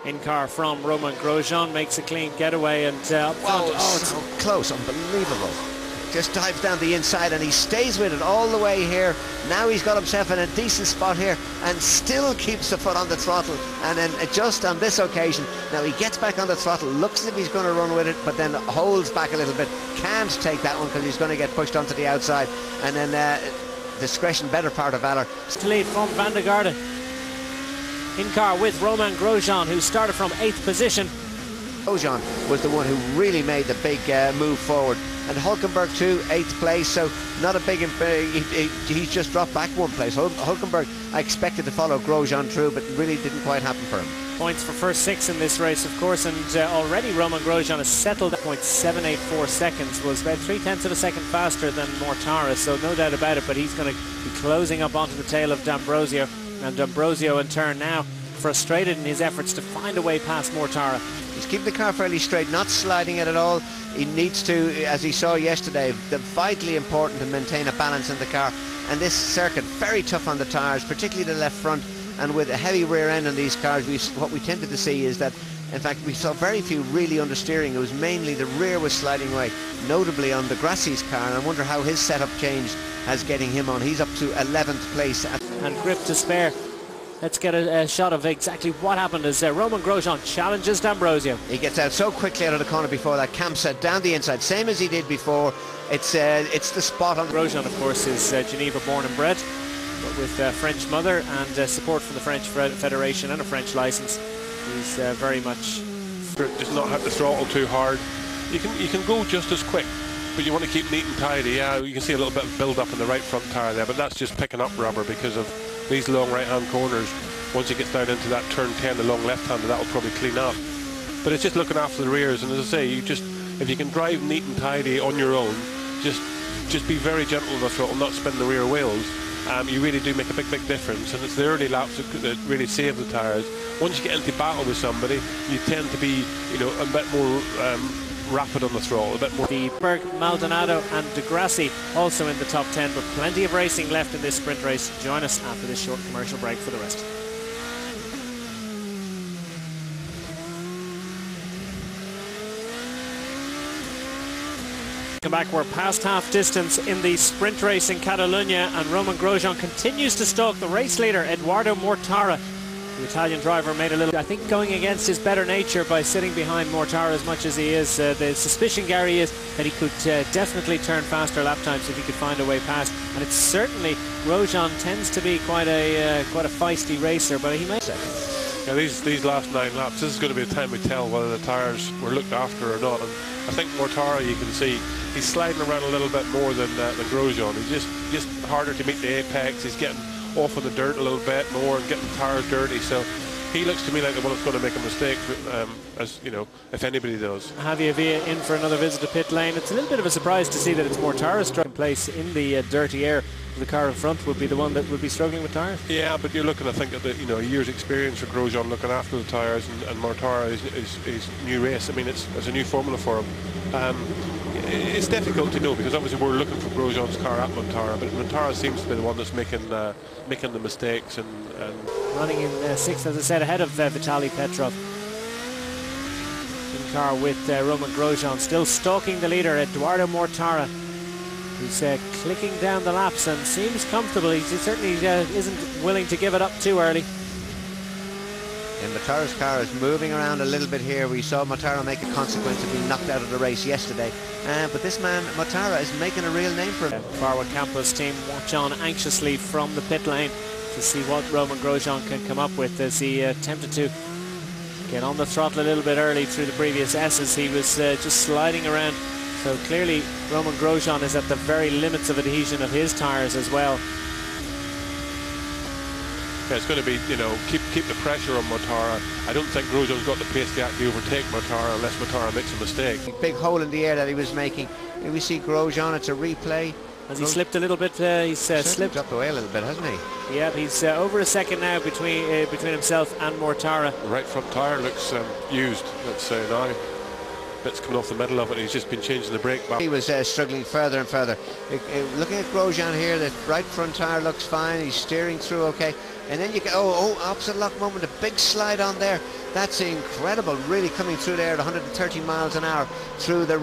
in car from Romain Grosjean, makes a clean getaway and up front. Oh, it's so close, unbelievable. Just dives down the inside and he stays with it all the way here. Now he's got himself in a decent spot here and still keeps the foot on the throttle, and then just on this occasion, now he gets back on the throttle, looks as if he's going to run with it, but then holds back a little bit, can't take that one because he's going to get pushed onto the outside, and then discretion, better part of valour. To lead from Van der Garde in car with Romain Grosjean, who started from 8th position. Grosjean was the one who really made the big move forward, and Hulkenberg too, 8th place, so not a big he's just dropped back 1 place. Hulkenberg, I expected to follow Grosjean through, but really didn't quite happen for him. Points for first 6 in this race, of course, and already Romain Grosjean has settled at 0.784 seconds, was about 0.3 of a second faster than Mortara, so no doubt about it, but he's going to be closing up onto the tail of D'Ambrosio, and D'Ambrosio in turn now frustrated in his efforts to find a way past Mortara. He's keeping the car fairly straight, not sliding it at all. He needs to, as he saw yesterday, vitally important to maintain a balance in the car. And this circuit, very tough on the tyres, particularly the left front, and with a heavy rear end on these cars, what we tended to see is that, in fact, we saw very few really understeering. It was mainly the rear was sliding away, notably on the Grassi's car, and I wonder how his setup changed as getting him on. He's up to 11th place. And grip to spare. Let's get a shot of exactly what happened as Romain Grosjean challenges D'Ambrosio. He gets out so quickly out of the corner before that, camps it down the inside, same as he did before. It's the spot on. Grosjean, of course, is Geneva born and bred, but with French mother and support from the French Federation and a French license. He's very much... Just not have to throttle too hard. You can go just as quick, but you want to keep neat and tidy. Yeah, you can see a little bit of build up in the right front tyre there, but that's just picking up rubber because of these long right-hand corners. Once you get down into that turn 10, the long left-hander, that'll probably clean up. But it's just looking after the rears, and as I say, if you can drive neat and tidy on your own, just be very gentle on the throttle, not spin the rear wheels. You really do make a big difference, and it's the early laps that really save the tyres. Once you get into battle with somebody, you tend to be, a bit more rapid on the throttle, a bit more. The Berg, Maldonado and De Grassi also in the top 10, but plenty of racing left in this sprint race. Join us after this short commercial break for the rest. Come back, we're past half distance in the sprint race in Catalunya, and Romain Grosjean continues to stalk the race leader, Edoardo Mortara. The Italian driver made a little, I think, going against his better nature by sitting behind Mortara as much as he is. The suspicion, Gary, is that he could definitely turn faster lap times if he could find a way past. And it's certainly, Grosjean tends to be quite a feisty racer, but he may. Yeah, these last 9 laps, this is going to be the time we tell whether the tyres were looked after or not. And I think Mortara, you can see, he's sliding around a little bit more than Grosjean. He's just harder to meet the apex. He's getting off of the dirt a little bit more and getting the tyres dirty, so he looks to me like the one that's going to make a mistake, as you know, if anybody does. Javier Villa in for another visit to pit lane. It's a little bit of a surprise to see that it's Mortara striking place in the dirty air. The car in front would be the one that would be struggling with tyres. Yeah, but you're looking, I think, at a year's experience for Grosjean looking after the tyres, and Mortara is new race. I mean, it's a new formula for him. It's difficult to know because obviously we're looking for Grosjean's car at Mortara, but Mortara seems to be the one that's making the mistakes and running in 6th, as I said, ahead of Vitaly Petrov. In car with Romain Grosjean, still stalking the leader, Edoardo Mortara, who's clicking down the laps and seems comfortable. He certainly isn't willing to give it up too early. And Mortara's car is moving around a little bit here. We saw Mortara make a consequence of being knocked out of the race yesterday. But this man, Mortara, is making a real name for him. Forward Campos team watch on anxiously from the pit lane to see what Romain Grosjean can come up with as he attempted to get on the throttle a little bit early through the previous S's. He was just sliding around. So clearly Romain Grosjean is at the very limits of adhesion of his tyres as well. Yeah, it's going to be, keep the pressure on Mortara. I don't think Grosjean's got the pace to actually overtake Mortara unless Mortara makes a mistake. Big hole in the air that he was making. Here we see Grosjean, it's a replay. Has he slipped a little bit? He's slipped. Dropped away a little bit, hasn't he? Yeah, he's over a second now between himself and Mortara. The right front tyre looks used, let's say now. Bits coming off the middle of it. He's just been changing the brake back. He was struggling further and further. Looking at Grosjean here, the right front tyre looks fine. He's steering through okay. And then you get, opposite lock moment, a big slide on there. That's incredible, really, coming through there at 130 miles an hour through the